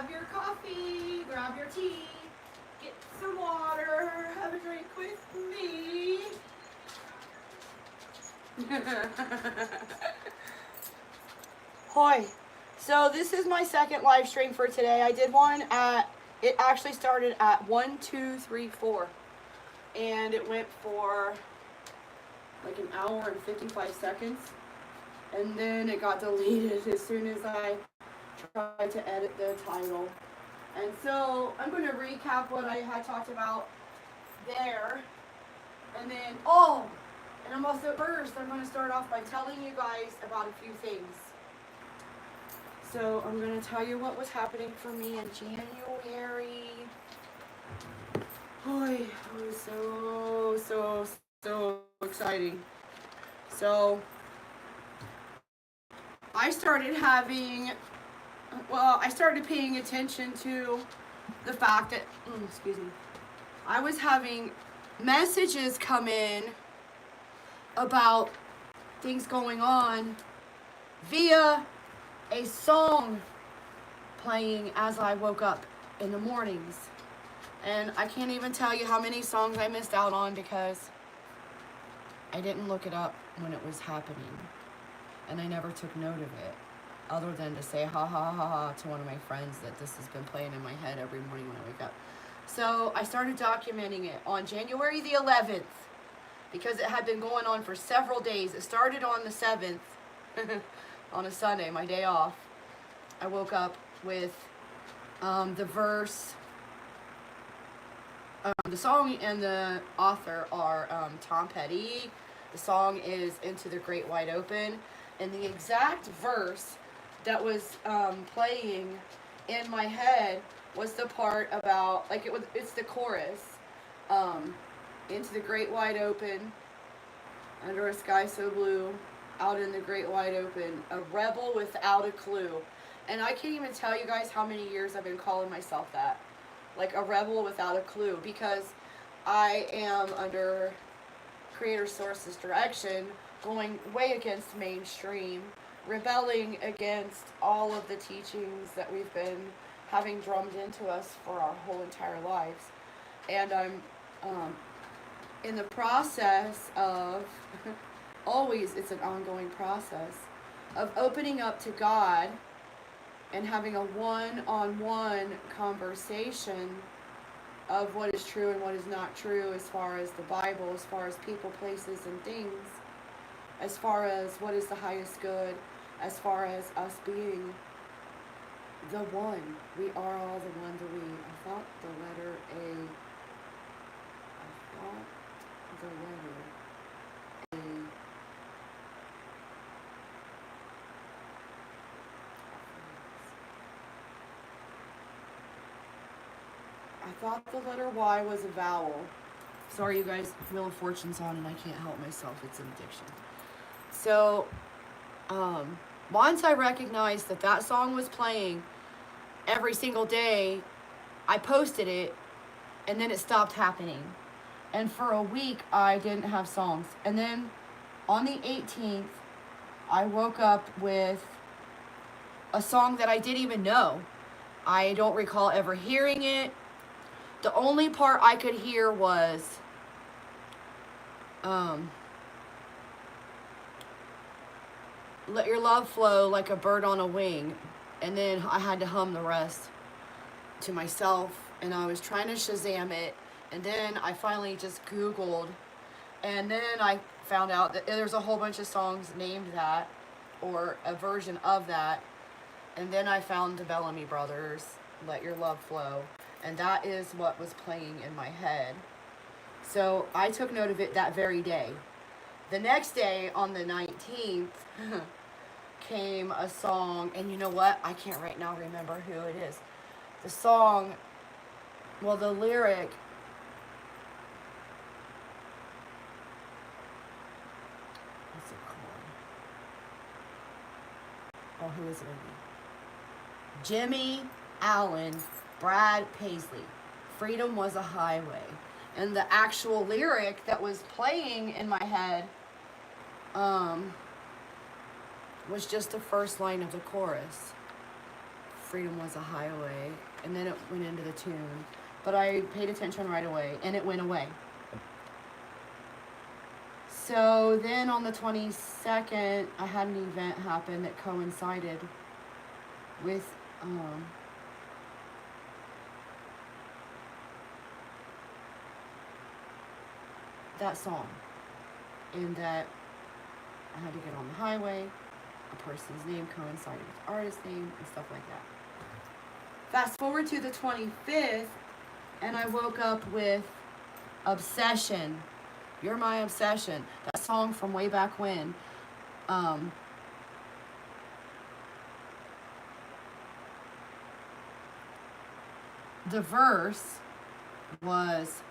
grab your coffee, grab your tea, get some water, have a drink with me. Hi. So this is my second live stream for today. I did one it actually started at 1, 2, 3, 4. And it went for like an hour and 55 seconds. And then it got deleted as soon as I tried to edit the title. And so I'm going to recap what I had talked about there. And then, and I'm also first, I'm going to start off by telling you guys about a few things. So I'm going to tell you what was happening for me in January. It was so exciting. So I started paying attention to the fact that, I was having messages come in about things going on via a song playing as I woke up in the mornings. And I can't even tell you how many songs I missed out on because I didn't look it up when it was happening. And I never took note of it, other than to say ha ha ha ha to one of my friends that this has been playing in my head every morning when I wake up. So I started documenting it on January the 11th because it had been going on for several days. It started on the 7th, on a Sunday, my day off. I woke up with the verse. The song and the author are Tom Petty. The song is Into the Great Wide Open. And the exact verse that was playing in my head was the part about, it's the chorus. Into the great wide open, under a sky so blue, out in the great wide open, a rebel without a clue. And I can't even tell you guys how many years I've been calling myself that. Like a rebel without a clue, because I am under Creator Source's direction, going way against mainstream, rebelling against all of the teachings that we've been having drummed into us for our whole entire lives. And I'm in the process of, always it's an ongoing process, of opening up to God and having a one-on-one conversation of what is true and what is not true as far as the Bible, as far as people, places, and things, as far as what is the highest good, as far as us being the one. We are all the one, the we. I thought the letter A. I thought the letter Y was a vowel. Sorry, you guys, Wheel of Fortune's on and I can't help myself. It's an addiction. So, once I recognized that that song was playing every single day, I posted it, and then it stopped happening. And for a week, I didn't have songs. And then on the 18th, I woke up with a song that I didn't even know. I don't recall ever hearing it. The only part I could hear was let your love flow like a bird on a wing. And then I had to hum the rest to myself. And I was trying to Shazam it. And then I finally just Googled. And then I found out that there's a whole bunch of songs named that, or a version of that. And then I found the Bellamy Brothers, Let Your Love Flow. And that is what was playing in my head. So I took note of it that very day. The next day, on the 19th, came a song. And you know what? I can't right now remember who it is. The song, well, the lyric, what's it called? Oh, who is it? Jimmy Allen, Brad Paisley, Freedom Was a Highway. And the actual lyric that was playing in my head was just the first line of the chorus. freedom was a highway, and then it went into the tune. But I paid attention right away, and it went away. So then on the 22nd, I had an event happen that coincided with that song, in that I had to get on the highway, a person's name coincided with the artist's name, and stuff like that. Fast forward to the 25th, and I woke up with Obsession. You're My Obsession. That song from way back when. The verse was,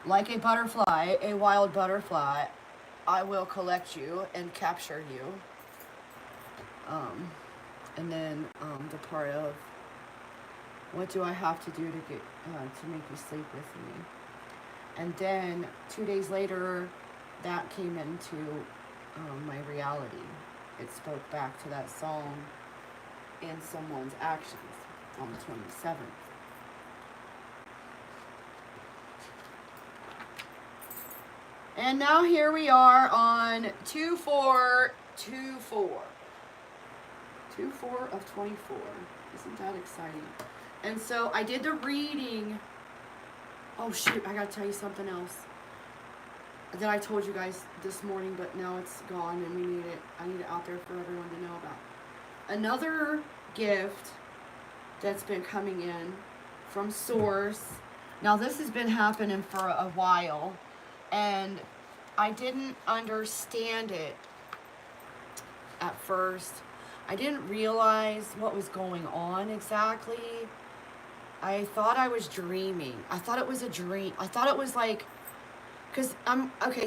like a butterfly, a wild butterfly, I will collect you and capture you. And then the part of, what do I have to do to get to make you sleep with me? And then 2 days later, that came into my reality. It spoke back to that song in someone's actions on the 27th. And now here we are on 2/4/24. 2/4 of 24. Isn't that exciting? And so I did the reading. Oh shoot, I gotta tell you something else that I told you guys this morning, but now it's gone and we need it. I need it out there for everyone to know about. Another gift that's been coming in from Source. Now this has been happening for a while, and I didn't understand it at first. I didn't realize what was going on exactly. I thought I was dreaming. I thought it was a dream. I thought it was like, because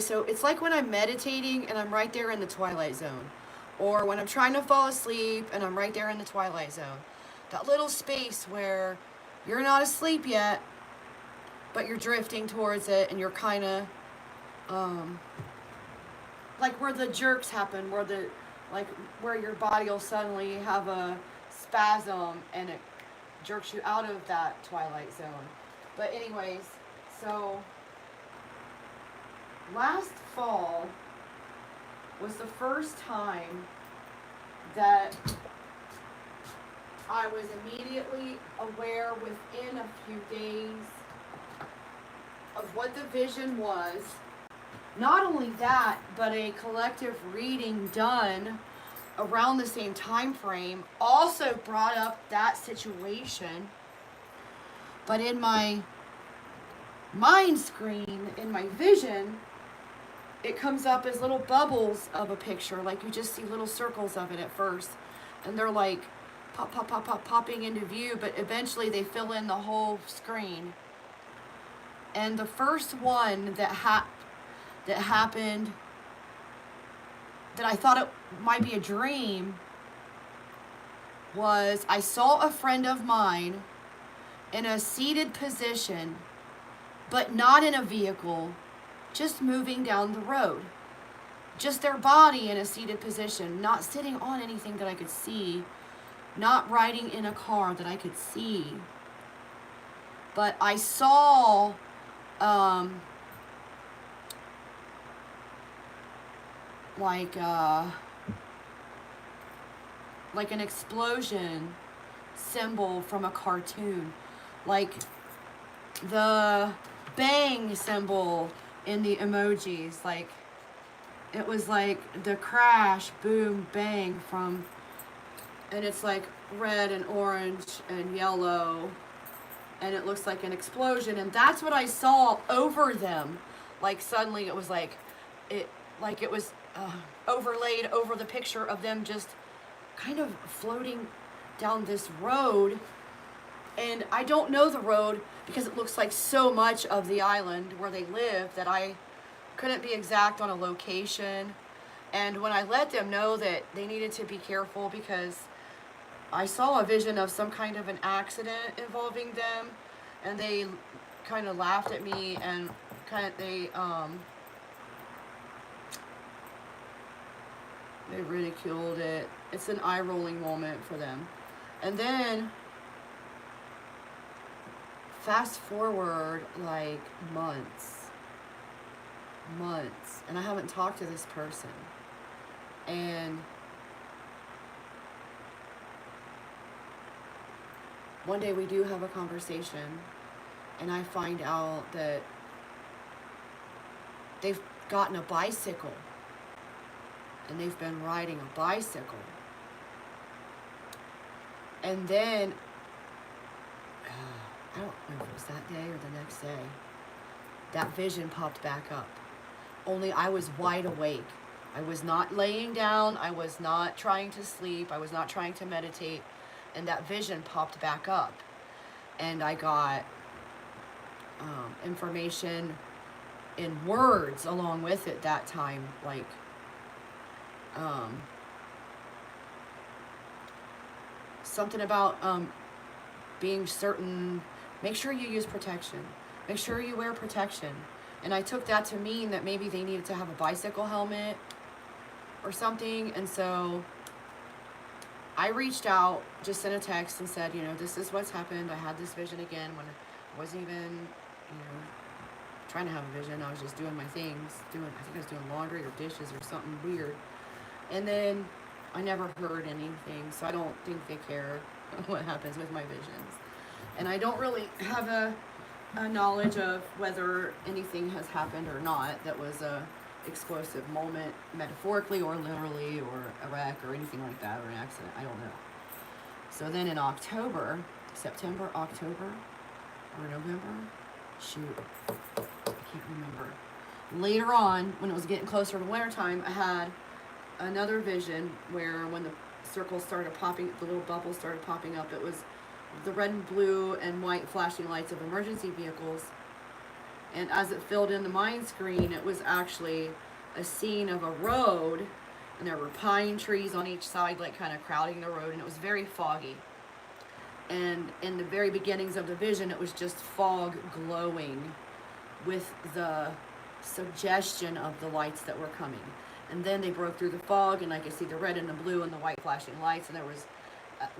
so it's like when I'm meditating and I'm right there in the twilight zone. Or when I'm trying to fall asleep and I'm right there in the twilight zone. That little space where you're not asleep yet, but you're drifting towards it, and you're kind of, like where the jerks happen, where your body will suddenly have a spasm and it jerks you out of that twilight zone. But anyways, so last fall was the first time that I was immediately aware within a few days of what the vision was. Not only that, but a collective reading done around the same time frame also brought up that situation. But in my mind screen, in my vision, it comes up as little bubbles of a picture. Like you just see little circles of it at first. And they're like popping into view, but eventually they fill in the whole screen. And the first one that happened, that I thought it might be a dream, was I saw a friend of mine in a seated position, but not in a vehicle, just moving down the road. Just their body in a seated position, not sitting on anything that I could see, not riding in a car that I could see. But I saw like an explosion symbol from a cartoon, like the bang symbol in the emojis. Like it was like the crash, boom, bang from, and it's like red and orange and yellow, and it looks like an explosion. And that's what I saw over them. Like suddenly it was like it was overlaid over the picture of them just kind of floating down this road. And I don't know the road because it looks like so much of the island where they live that I couldn't be exact on a location. And when I let them know that they needed to be careful because I saw a vision of some kind of an accident involving them, and they kind of laughed at me and they ridiculed it. It's an eye-rolling moment for them. And then fast forward like months, and I haven't talked to this person. And one day we do have a conversation, and I find out that they've gotten a bicycle, and they've been riding a bicycle. And then, I don't know if it was that day or the next day, that vision popped back up. Only I was wide awake. I was not laying down. I was not trying to sleep. I was not trying to meditate. And that vision popped back up. And I got information in words along with it that time. Like, something about being certain. Make sure you use protection. Make sure you wear protection. And I took that to mean that maybe they needed to have a bicycle helmet or something. And so I reached out, just sent a text and said, this is what's happened. I had this vision again when I wasn't even, trying to have a vision. I was just doing my things. I think I was doing laundry or dishes or something weird. And then I never heard anything. So I don't think they care what happens with my visions. And I don't really have a knowledge of whether anything has happened or not that was a explosive moment, metaphorically or literally, or a wreck or anything like that, or an accident. I don't know. So then in September, October, or November, shoot, I can't remember. Later on, when it was getting closer to wintertime, I had another vision where when the circles started popping, the little bubbles started popping up, it was the red and blue and white flashing lights of emergency vehicles. And as it filled in the mind screen, it was actually a scene of a road, and there were pine trees on each side, like kind of crowding the road, and it was very foggy. And in the very beginnings of the vision, it was just fog glowing with the suggestion of the lights that were coming. And then they broke through the fog, and I could see the red and the blue and the white flashing lights, and there was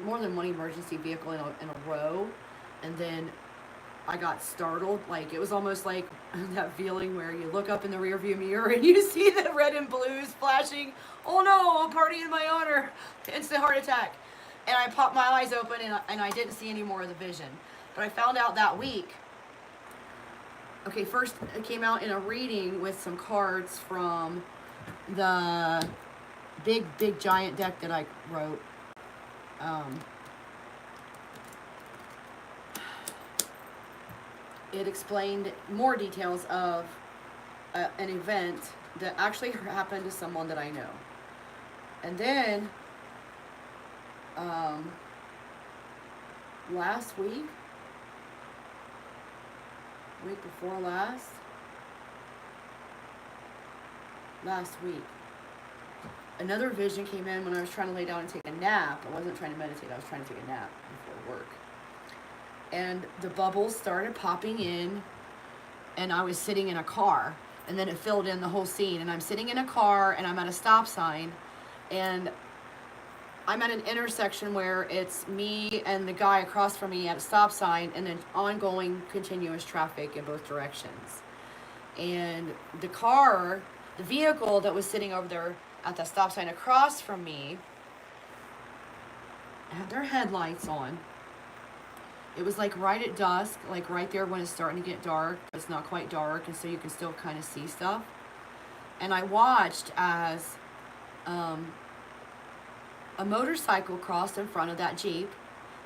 more than one emergency vehicle in a row. And then I got startled. Like, it was almost like that feeling where you look up in the rearview mirror and you see the red and blues flashing. Oh no, a party in my honor. Instant heart attack. And I popped my eyes open, and I didn't see any more of the vision. But I found out that week. Okay, first it came out in a reading with some cards from the big giant deck that I wrote. It explained more details of an event that actually happened to someone that I know. And then last week before last week, another vision came in when I was trying to lay down and take a nap. I wasn't trying to meditate, I was trying to take a nap before work. And the bubbles started popping in, and I was sitting in a car, and then it filled in the whole scene. And I'm sitting in a car, and I'm at a stop sign, and I'm at an intersection where it's me and the guy across from me at a stop sign, and then ongoing continuous traffic in both directions. And the vehicle that was sitting over there at the stop sign across from me had their headlights on. It was like right at dusk, like right there when it's starting to get dark. It's not quite dark, and so you can still kind of see stuff. And I watched as a motorcycle crossed in front of that Jeep,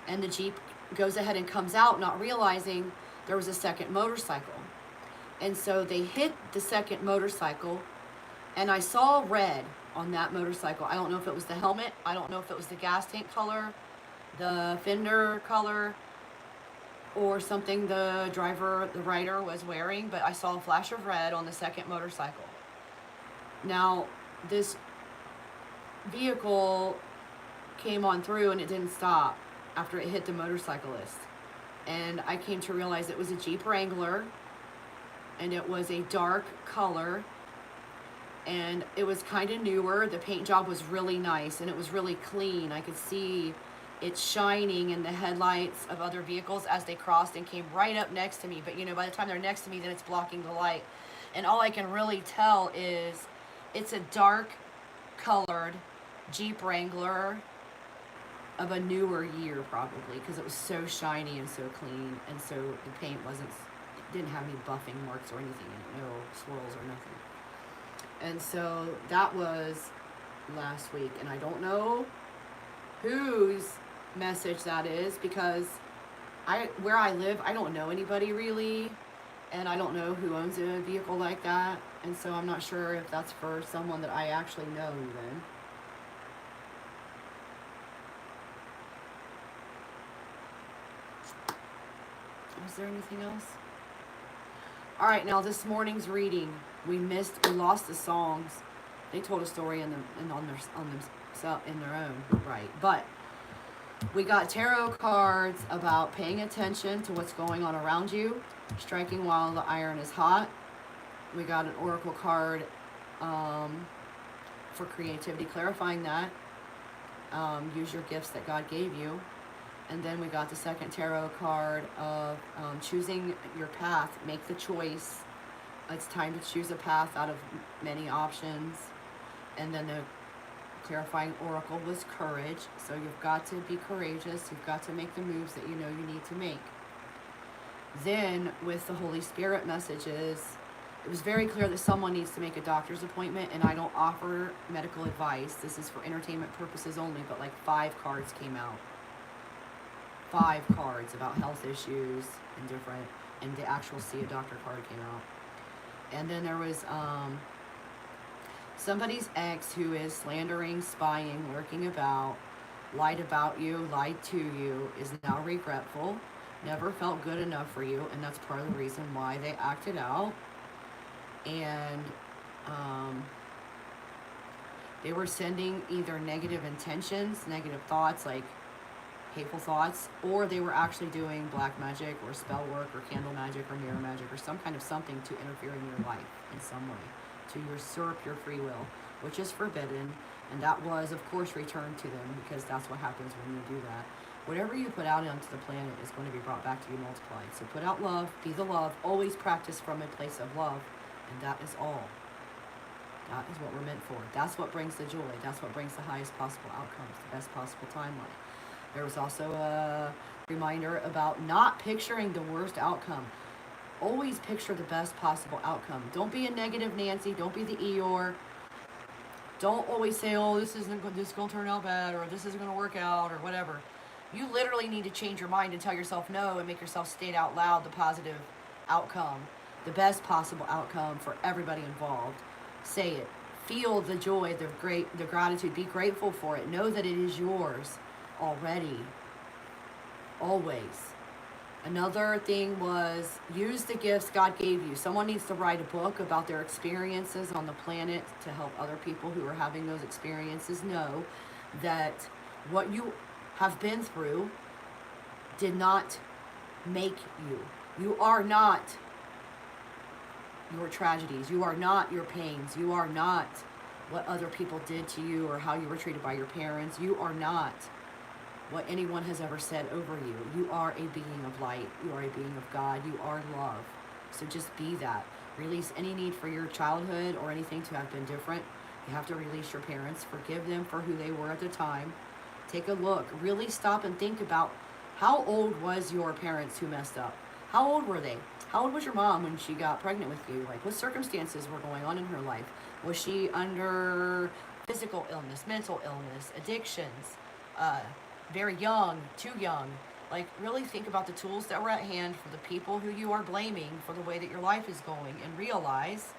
and the Jeep goes ahead and comes out, not realizing there was a second motorcycle. And so they hit the second motorcycle, and I saw red on that motorcycle. I don't know if it was the helmet. I don't know if it was the gas tank color, the fender color, or something the rider was wearing, but I saw a flash of red on the second motorcycle. Now, this vehicle came on through, and it didn't stop after it hit the motorcyclist. And I came to realize it was a Jeep Wrangler, and it was a dark color, and it was kind of newer. The paint job was really nice, and it was really clean. I could see it's shining in the headlights of other vehicles as they crossed and came right up next to me. But by the time they're next to me, then it's blocking the light. And all I can really tell is it's a dark colored Jeep Wrangler of a newer year, probably, because it was so shiny and so clean, and so the paint didn't have any buffing marks or anything in it, no swirls or nothing. And so that was last week, and I don't know whose message that is, because where I live, I don't know anybody really, and I don't know who owns a vehicle like that, and so I'm not sure if that's for someone that I actually know even. Is there anything else? All right, now this morning's reading, we lost the songs. They told a story on their own right, but we got tarot cards about paying attention to what's going on around you, striking while the iron is hot. We got an oracle card for creativity, clarifying that. Use your gifts that God gave you. And then we got the second tarot card of choosing your path. Make the choice. It's time to choose a path out of many options. And then the clarifying oracle was courage. So you've got to be courageous. You've got to make the moves that you know you need to make. Then with the Holy Spirit messages, it was very clear that someone needs to make a doctor's appointment, and I don't offer medical advice. This is for entertainment purposes only, but like 5 cards came out. 5 cards about health issues and the actual see a doctor card came out. And then there was somebody's ex who is slandering, spying, lurking about, lied about you, lied to you, is now regretful, never felt good enough for you, and that's part of the reason why they acted out. And they were sending either negative intentions, negative thoughts, like hateful thoughts, or they were actually doing black magic or spell work or candle magic or mirror magic or some kind of something to interfere in your life in some way, to usurp your free will, which is forbidden. And that was, of course, returned to them, because that's what happens when you do that. Whatever you put out onto the planet is going to be brought back to you multiplied. So put out love, be the love, always practice from a place of love, and that is all. That is what we're meant for. That's what brings the joy. That's what brings the highest possible outcomes, the best possible timeline. There was also a reminder about not picturing the worst outcome. Always picture the best possible outcome. Don't be a negative Nancy. Don't be the Eeyore. Don't always say, oh, this is going to turn out bad, or this isn't going to work out, or whatever. You literally need to change your mind and tell yourself no, and make yourself state out loud the positive outcome, the best possible outcome for everybody involved. Say it. Feel the joy, the gratitude. Be grateful for it. Know that it is yours already. Always. Another thing was, use the gifts God gave you. Someone needs to write a book about their experiences on the planet to help other people who are having those experiences know that what you have been through did not make you. You are not your tragedies. You are not your pains. You are not what other people did to you or how you were treated by your parents. You are not what anyone has ever said over you. You are a being of light. You are a being of God. You are love. So just be that. Release any need for your childhood or anything to have been different. You have to release your parents. Forgive them for who they were at the time. Take a look. Really stop and think about, how old was your parents who messed up? How old were they? How old was your mom when she got pregnant with you? Like, what circumstances were going on in her life? Was she under physical illness, mental illness, addictions, very young, too young? Like, really think about the tools that were at hand for the people who you are blaming for the way that your life is going, and realize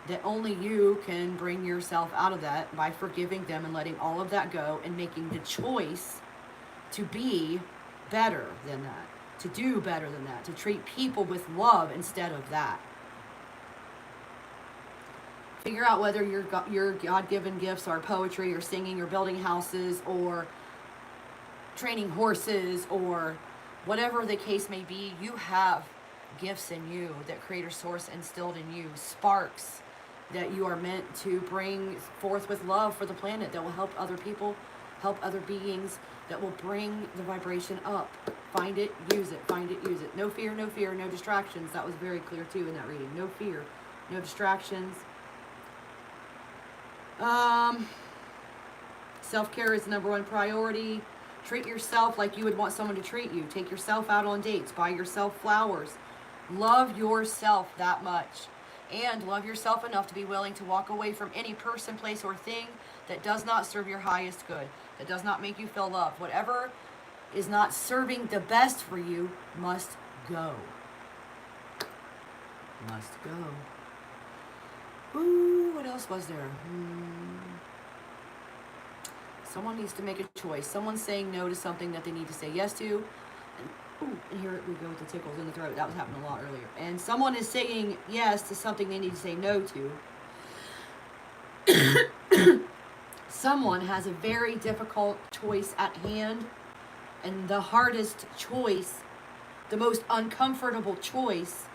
that only you can bring yourself out of that by forgiving them and letting all of that go and making the choice to be better than that, to do better than that, to treat people with love instead of that. Figure out whether your God-given gifts are poetry or singing or building houses or training horses or whatever the case may be. You have gifts in you that Creator Source instilled in you, sparks that you are meant to bring forth with love for the planet that will help other people help other beings that will bring the vibration up. Find it, use it, find it, use it. No fear, no fear, no distractions. That was very clear too in that reading. No fear, no distractions. Self-care is the #1 priority. Treat yourself like you would want someone to treat you. Take yourself out on dates. Buy yourself flowers. Love yourself that much. And love yourself enough to be willing to walk away from any person, place, or thing that does not serve your highest good, that does not make you feel loved. Whatever is not serving the best for you must go. Must go. Ooh, what else was there? Someone needs to make a choice. Someone's saying no to something that they need to say yes to. And here we go with the tickles in the throat. That was happening a lot earlier. And someone is saying yes to something they need to say no to. Someone has a very difficult choice at hand. And the hardest choice, the most uncomfortable choice,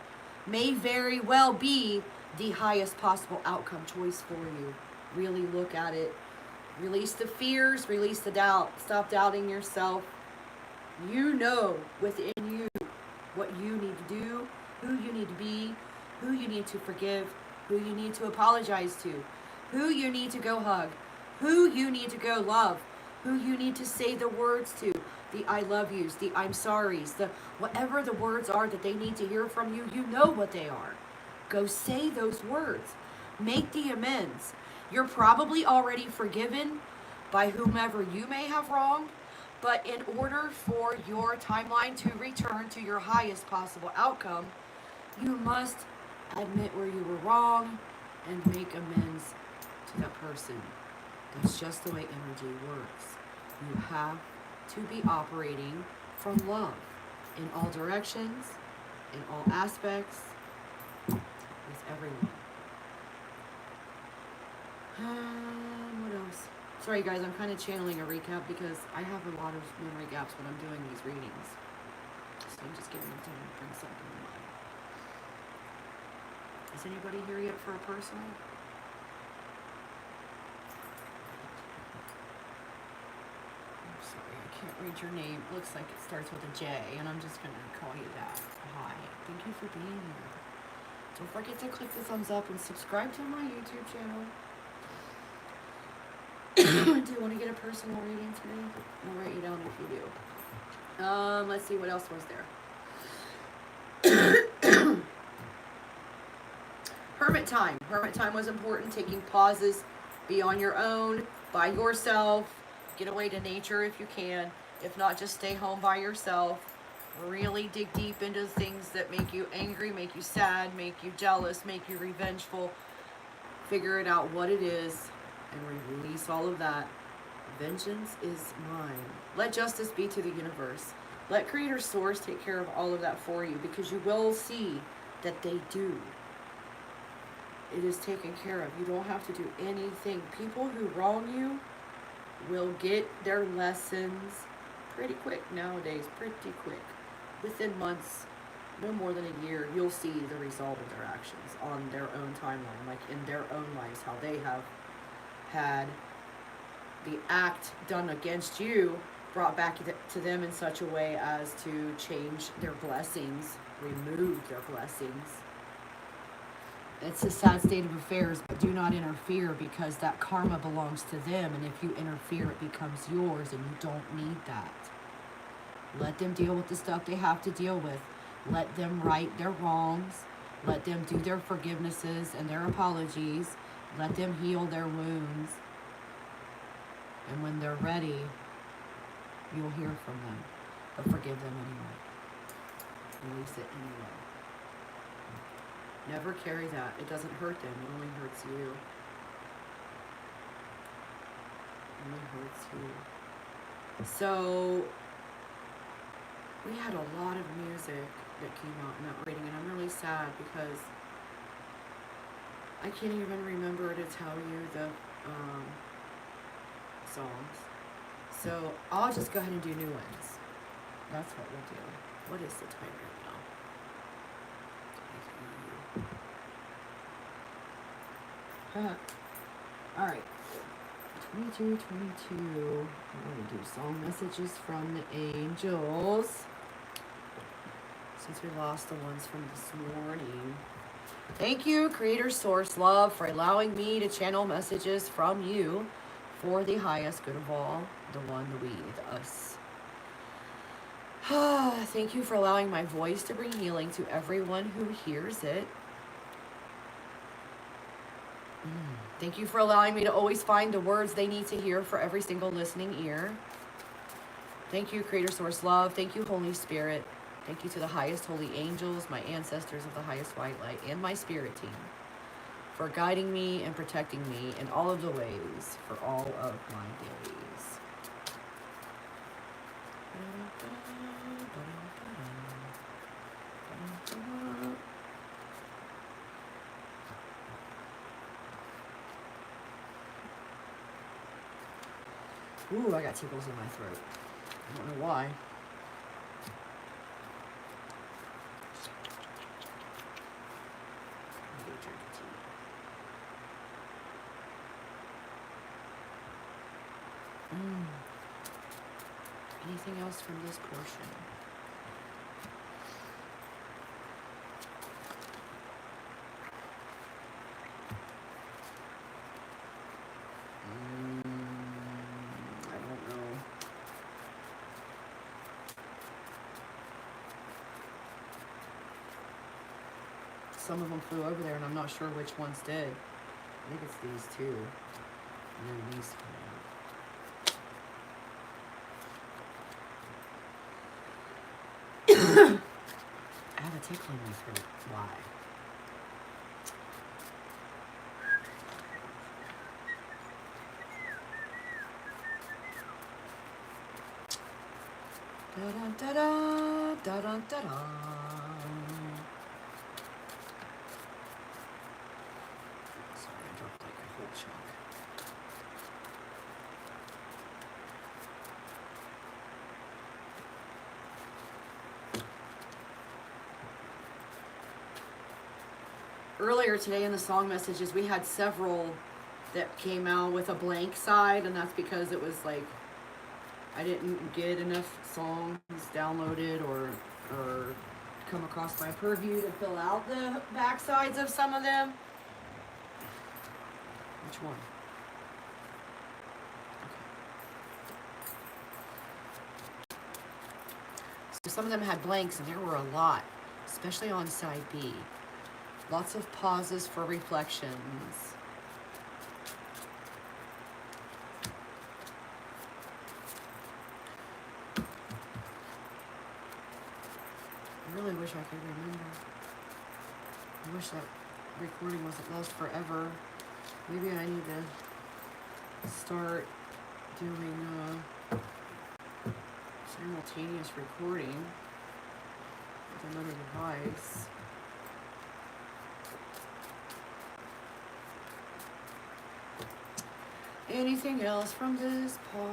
may very well be the highest possible outcome choice for you. Really look at it. Release the fears, release the doubt. Stop doubting yourself. You know within you what you need to do, who you need to be, who you need to forgive, who you need to apologize to, who you need to go hug, who you need to go love, who you need to say the words to, the I love yous, the I'm sorries, the whatever the words are that they need to hear from you, you know what they are. Go say those words. Make the amends. You're probably already forgiven by whomever you may have wronged. But in order for your timeline to return to your highest possible outcome, you must admit where you were wrong and make amends to that person. That's just the way energy works. You have to be operating from love in all directions, in all aspects, with everyone. What else? Sorry guys, I'm kind of channeling a recap because I have a lot of memory gaps when I'm doing these readings. So I'm just getting to bring something to mind. Is anybody here yet for a personal? I'm sorry, I can't read your name. It looks like it starts with a J, and I'm just going to call you that. Hi, thank you for being here. Don't forget to click the thumbs up and subscribe to my YouTube channel. Do you want to get a personal reading today? I'll write you down if you do. Let's see, what else was there? Hermit time. Hermit time was important. Taking pauses. Be on your own. By yourself. Get away to nature if you can. If not, just stay home by yourself. Really dig deep into things that make you angry, make you sad, make you jealous, make you revengeful. Figure it out what it is. And release all of that. Vengeance is mine. Let justice be to the universe. Let Creator Source take care of all of that for you, because you will see that they do. It is taken care of. You don't have to do anything. People who wrong you will get their lessons pretty quick nowadays. Pretty quick. Within months, no more than a year, you'll see the result of their actions on their own timeline, like in their own lives, how they have had the act done against you brought back to them in such a way as to change their blessings, remove their blessings. It's a sad state of affairs, but do not interfere, because that karma belongs to them, and if you interfere, it becomes yours, and you don't need that. Let them deal with the stuff they have to deal with. Let them right their wrongs. Let them do their forgivenesses and their apologies. Let them heal their wounds. And when they're ready, you'll hear from them. But forgive them anyway. Release it anyway. Never carry that. It doesn't hurt them. It only hurts you. It only hurts you. So, we had a lot of music that came out in that reading, and I'm really sad because I can't even remember to tell you the songs. So I'll just go ahead and do new ones. That's what we'll do. What is the time right now? Alright. 22, 22. We're going to do song messages from the angels. Since we lost the ones from this morning. Thank you, Creator Source Love, for allowing me to channel messages from you for the highest good of all, the one, the we, the us. Thank you for allowing my voice to bring healing to everyone who hears it. Thank you for allowing me to always find the words they need to hear for every single listening ear. Thank you, Creator Source Love. Thank you, Holy Spirit. Thank you to the highest holy angels, my ancestors of the highest white light, and my spirit team for guiding me and protecting me in all of the ways for all of my days. Ooh, I got tickles in my throat. I don't know why. Anything else from this portion? I don't know. Some of them flew over there, and I'm not sure which ones did. I think it's these two. And then these come out. I have a tickle in my throat. Why? Da da da da da da da. Sorry, I dropped like a whole chunk. Earlier today in the song messages, we had several that came out with a blank side, and that's because it was like I didn't get enough songs downloaded or come across my purview to fill out the back sides of some of them. Which one? Okay. So some of them had blanks, and there were a lot, especially on side B. Lots of pauses for reflections. I really wish I could remember. I wish that recording wasn't lost forever. Maybe I need to start doing simultaneous recording with another device. Anything else from this part?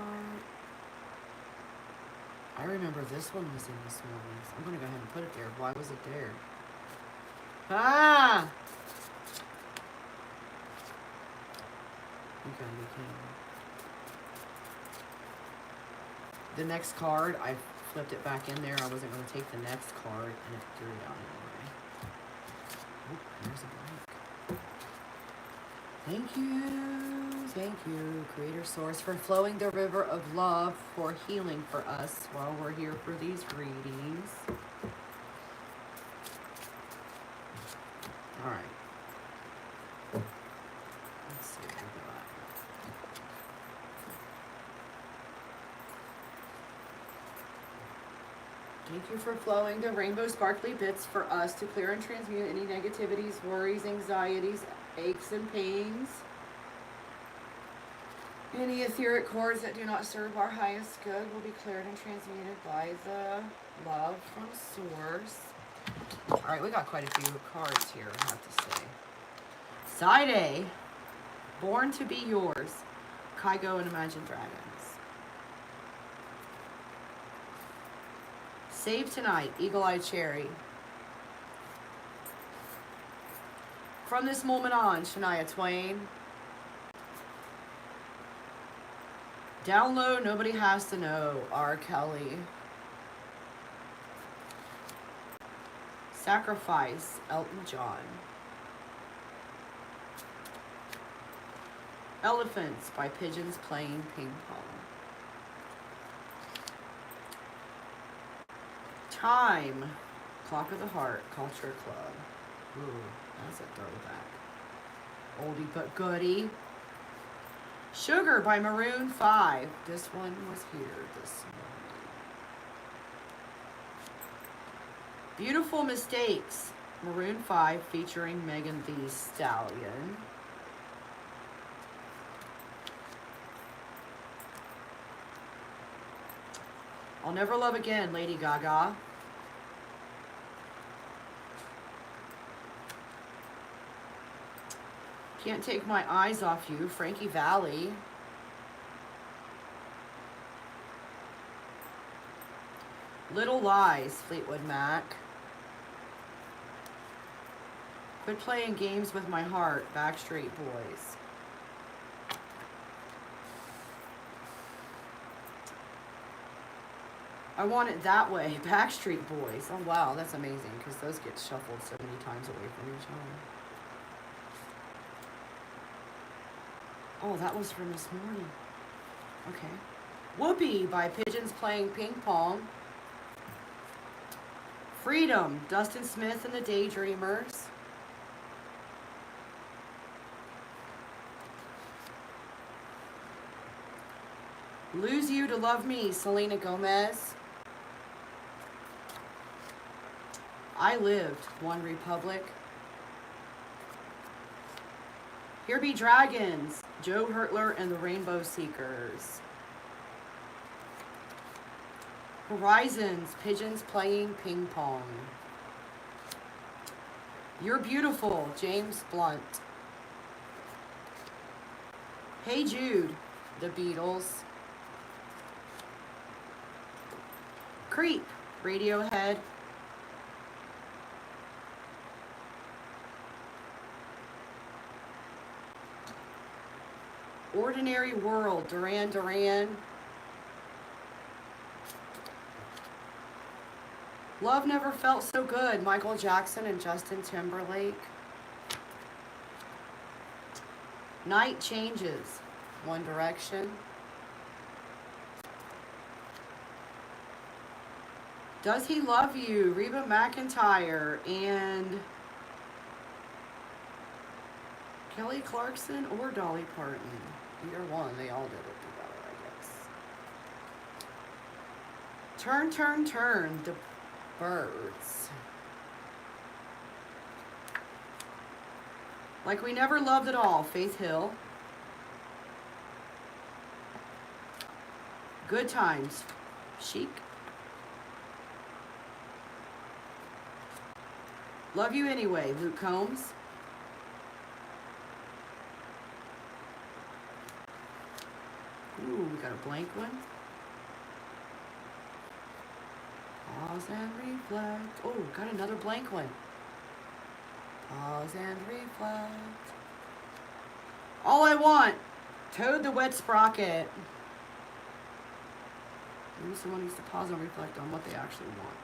I remember this one was in this morning. So I'm going to go ahead and put it there. Why was it there? Ah! You gotta be kidding me. The next card, I flipped it back in there. I wasn't going to take the next card, and it threw it out anyway. Oh, there's a blank. Thank you, Creator Source, for flowing the river of love for healing for us while we're here for these readings. All right. Let's see what we got. Thank you for flowing the rainbow sparkly bits for us to clear and transmute any negativities, worries, anxieties, aches, and pains. Any etheric cords that do not serve our highest good will be cleared and transmuted by the love from Source. Alright, we got quite a few cards here, I have to say. Side A, Born to Be Yours, Kygo and Imagine Dragons. Save Tonight, Eagle-Eyed Cherry. From This Moment On, Shania Twain. Down low, nobody has to know. R. Kelly. Sacrifice, Elton John. Elephants by Pigeons Playing Ping Pong. Time, Clock of the Heart, Culture Club. Ooh, that's a throwback. Oldie but goodie. Sugar by Maroon 5. This one was here this morning. Beautiful Mistakes, Maroon 5 featuring Megan Thee Stallion. I'll Never Love Again, Lady Gaga. Can't Take My Eyes Off You, Frankie Valli. Little Lies, Fleetwood Mac. Quit Playing Games with My Heart, Backstreet Boys. I Want It That Way, Backstreet Boys. Oh wow, that's amazing because those get shuffled so many times away from each other. Oh, that was from this morning. Okay. Whoopee by Pigeons Playing Ping Pong. Freedom, Dustin Smith and the Daydreamers. Lose You to Love Me, Selena Gomez. I Lived, One Republic. Here Be Dragons, Joe Hurtler and the Rainbow Seekers. Horizons, Pigeons Playing Ping Pong. You're Beautiful, James Blunt. Hey Jude, The Beatles. Creep, Radiohead. Ordinary World, Duran Duran. Love Never Felt So Good, Michael Jackson and Justin Timberlake. Night Changes, One Direction. Does He Love You, Reba McEntire and Kelly Clarkson or Dolly Parton. Either one, they all did it together, I guess. Turn, Turn, Turn, The Birds. Like We Never Loved at All, Faith Hill. Good Times, Chic. Love You Anyway, Luke Combs. Ooh, we got a blank one. Pause and reflect. Oh, got another blank one. Pause and reflect. All I Want, Toad the Wet Sprocket. Maybe someone needs to pause and reflect on what they actually want.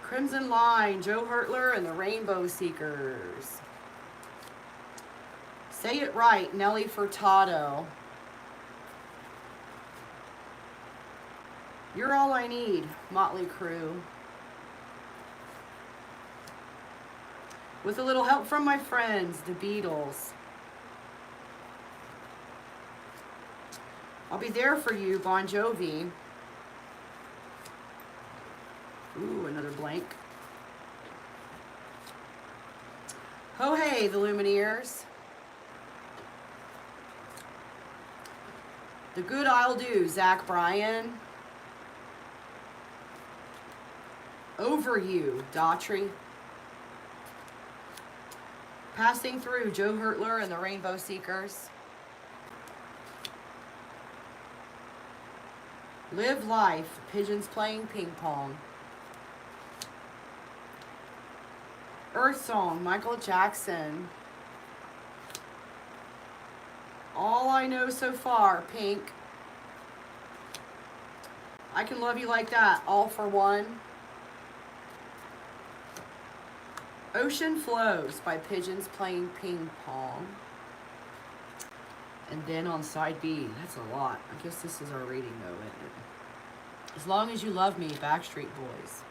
Crimson Line, Joe Hurtler and the Rainbow Seekers. Say It Right, Nelly Furtado. You're All I Need, Motley Crue. With a Little Help from My Friends, The Beatles. I'll Be There For You, Bon Jovi. Ooh, another blank. Ho Hey, The Lumineers. The Good I'll Do, Zach Bryan. Over You, Daughtry. Passing Through, Joe Hurtler and the Rainbow Seekers. Live Life, Pigeons Playing Ping Pong. Earth Song, Michael Jackson. All I Know So Far, Pink. I can love you like that. All for one. Ocean Flows by Pigeons Playing Ping Pong. And then on side B, that's a lot. I guess this is our rating though, isn't it? As Long As You Love Me, Backstreet Boys.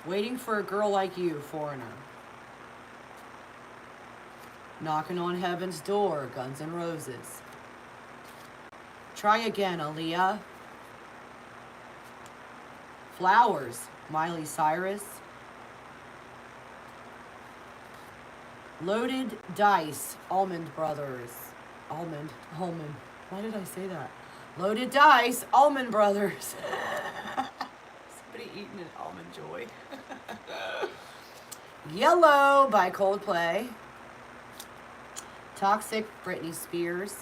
Waiting for a Girl Like You, Foreigner. Knocking on Heaven's Door, Guns N' Roses. Try Again, Aaliyah. Flowers, Miley Cyrus. Loaded Dice, Almond Brothers. Almond. Why did I say that? Loaded Dice, Almond Brothers. Somebody eating an Almond Joy. Yellow by Coldplay. Toxic, Britney Spears.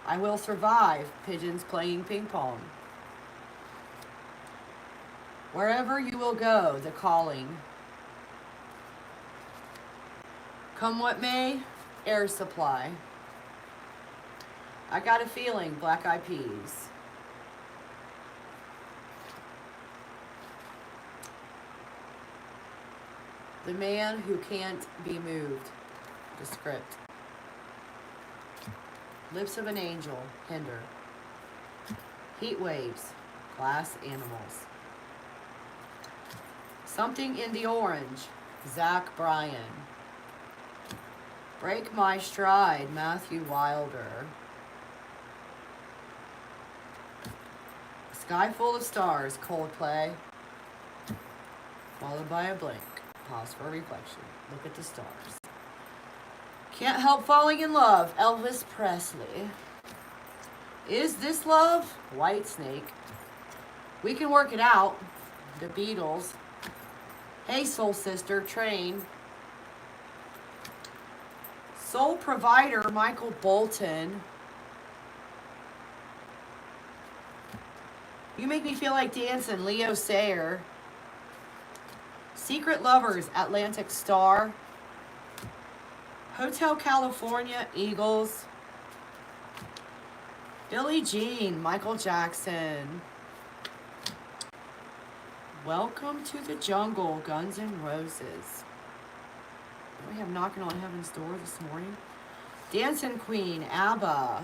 I Will Survive, Pigeons Playing Ping Pong. Wherever You Will Go, The Calling. Come What May, Air Supply. I Got a Feeling, Black Eyed Peas. The Man Who Can't Be Moved, the script. Lips of an Angel, Hinder. Heat Waves, Glass Animals. Something in the Orange, Zach Bryan. Break My Stride, Matthew Wilder. Sky Full of Stars, Coldplay. Followed by a blank. Pause for reflection. Look at the stars. Can't Help Falling in Love, Elvis Presley. Is This Love, Whitesnake. We Can Work It Out, The Beatles. Hey Soul Sister, Train. Soul Provider, Michael Bolton. You Make Me Feel Like Dancing, Leo Sayer. Secret Lovers, Atlantic Star. Hotel California, Eagles. Billie Jean, Michael Jackson. Welcome to the Jungle, Guns N' Roses. We have Knocking on Heaven's Door this morning. Dancing Queen, ABBA.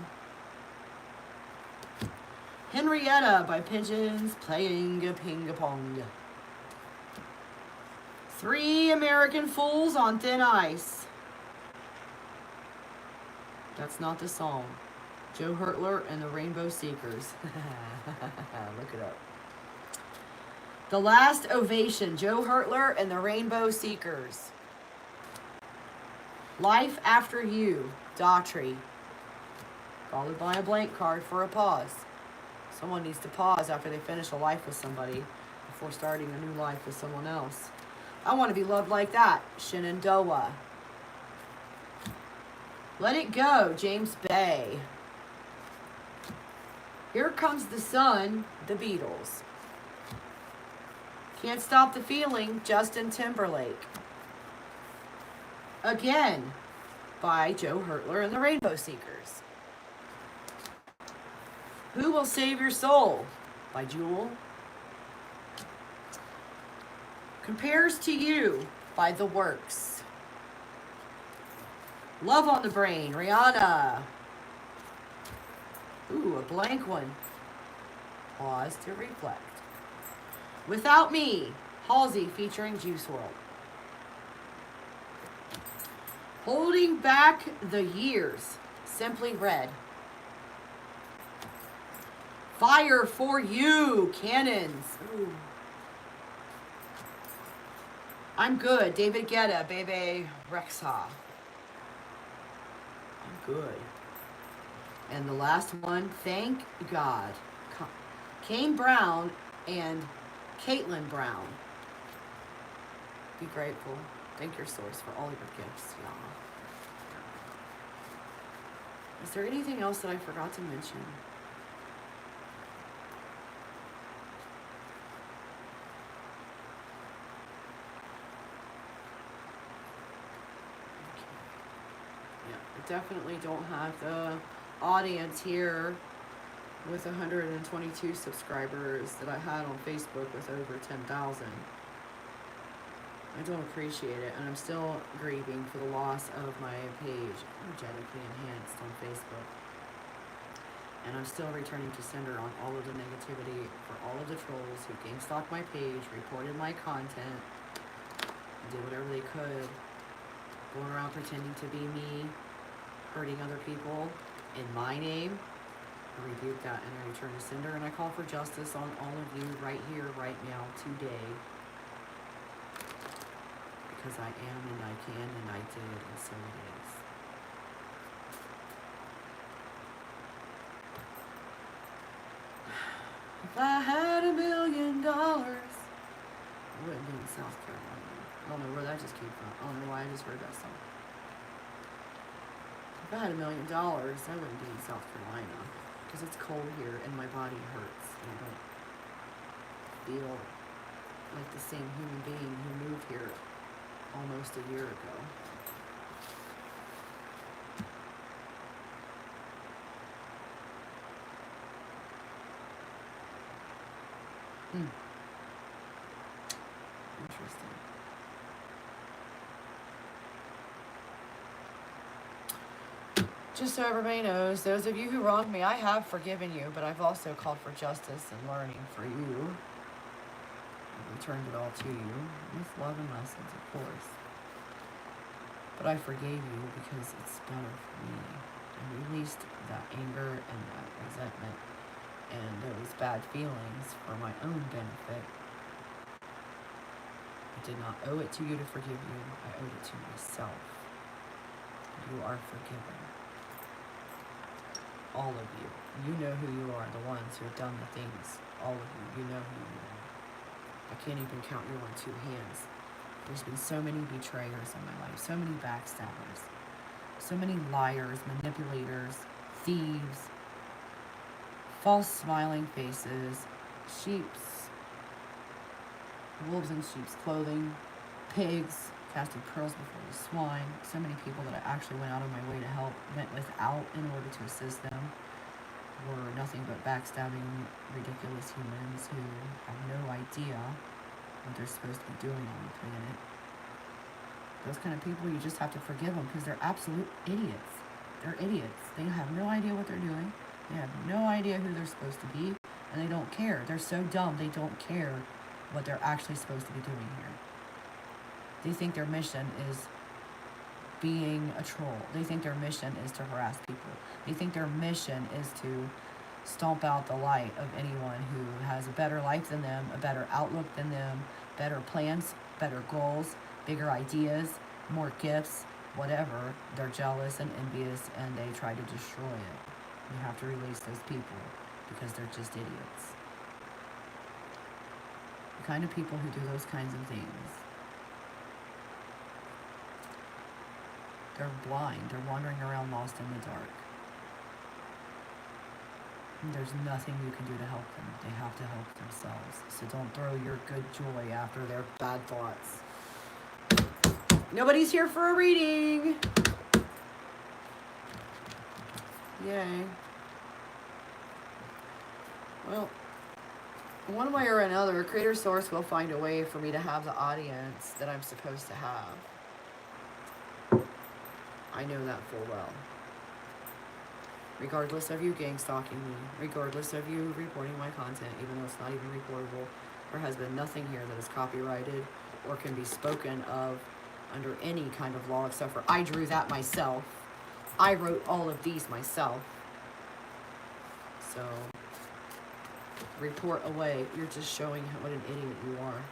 Henrietta by Pigeons Playing Ping Pong. Three American Fools on Thin Ice. That's not the song. Joe Hurtler and the Rainbow Seekers. Look it up. The Last Ovation, Joe Hurtler and the Rainbow Seekers. Life After You, Daughtry. Followed by a blank card for a pause. Someone needs to pause after they finish a life with somebody before starting a new life with someone else. I Want to Be Loved Like That, Shenandoah. Let It Go, James Bay. Here Comes the Sun, The Beatles. Can't Stop the Feeling, Justin Timberlake. Again, by Joe Hurtler and the Rainbow Seekers. Who Will Save Your Soul, by Jewel. Compares to You, by The Works. Love on the Brain, Rihanna. Ooh, a blank one. Pause to reflect. Without Me, Halsey featuring Juice WRLD. Holding Back the Years, Simply Red. Fire for You, Cannons. Ooh. I'm Good, David Guetta, Bebe Rexha. I'm Good. And the last one, Thank God. Kane Brown and Caitlin Brown. Be grateful. Thank your source for all your gifts, y'all. Is there anything else that I forgot to mention? definitely don't have the audience here with 122 subscribers that I had on Facebook with over 10,000. I don't appreciate it, and I'm still grieving for the loss of my page, energetically enhanced on Facebook. And I'm still returning to sender on all of the negativity for all of the trolls who gang stalked my page, reported my content, did whatever they could, going around pretending to be me, hurting other people in my name. I rebuke that and I return to sender, and I call for justice on all of you right here, right now, today. Because I am and I can and I did, and so it is. If I had $1 million, I wouldn't be in South Carolina. I don't know where that just came from. I don't know why I just heard that song. If I had $1 million, I wouldn't be in South Carolina. Because it's cold here and my body hurts. And I don't feel like the same human being who moved here almost a year ago. Interesting. Just so everybody knows, those of you who wronged me, I have forgiven you, but I've also called for justice and learning for you. I've returned it all to you with love and lessons, of course. But I forgave you because it's better for me. I released that anger and that resentment and those bad feelings for my own benefit. I did not owe it to you to forgive you. I owed it to myself. You are forgiven. All of you. You know who you are, the ones who have done the things. All of you. You know who you are. I can't even count you on two hands. There's been so many betrayers in my life, so many backstabbers, so many liars, manipulators, thieves, false smiling faces, wolves in sheep's clothing, pigs, casting pearls before the swine. So many people that I actually went out of my way to help, went without in order to assist them, were nothing but backstabbing, ridiculous humans who have no idea what they're supposed to be doing on the planet. Those kind of people, you just have to forgive them because they're absolute idiots. They're idiots. They have no idea what they're doing. They have no idea who they're supposed to be, and they don't care. They're so dumb, they don't care what they're actually supposed to be doing here. They think their mission is being a troll. They think their mission is to harass people. They think their mission is to stomp out the light of anyone who has a better life than them, a better outlook than them, better plans, better goals, bigger ideas, more gifts, whatever. They're jealous and envious, and they try to destroy it. You have to release those people because they're just idiots. The kind of people who do those kinds of things, they're blind. They're wandering around lost in the dark. And there's nothing you can do to help them. They have to help themselves. So don't throw your good joy after their bad thoughts. Nobody's here for a reading. Yay. Well, one way or another, Creator Source will find a way for me to have the audience that I'm supposed to have. I know that full well. Regardless of you gang stalking me, regardless of you reporting my content, even though it's not even reportable, there has been nothing here that is copyrighted or can be spoken of under any kind of law except for I drew that myself. I wrote all of these myself. So, report away. You're just showing what an idiot you are.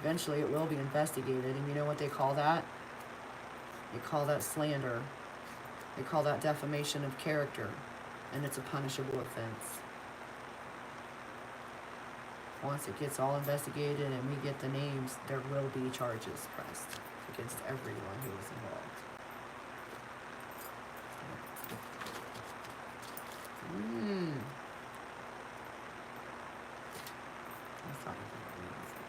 Eventually it will be investigated, and you know what they call that? They call that slander. They call that defamation of character, and it's a punishable offense. Once it gets all investigated and we get the names, there will be charges pressed against everyone who was involved. I thought you got away with it.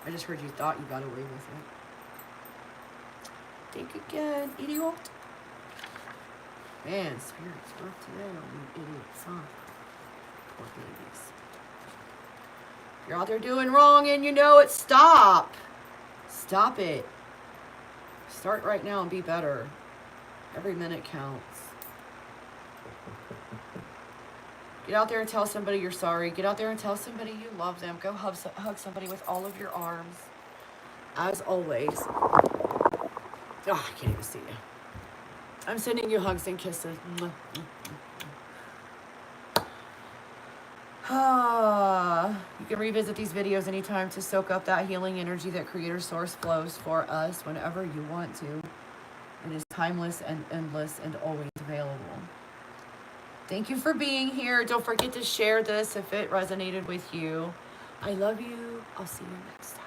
I just heard you thought you got away with it. Think again, idiot. Man, spirits rough today on you idiots, huh? Poor babies. If you're out there doing wrong and you know it, stop. Stop it. Start right now and be better. Every minute counts. Get out there and tell somebody you're sorry. Get out there and tell somebody you love them. Go hug somebody with all of your arms. As always. Oh, I can't even see you. I'm sending you hugs and kisses. You can revisit these videos anytime to soak up that healing energy that Creator Source flows for us whenever you want to. It is timeless and endless and always available. Thank you for being here. Don't forget to share this if it resonated with you. I love you. I'll see you next time.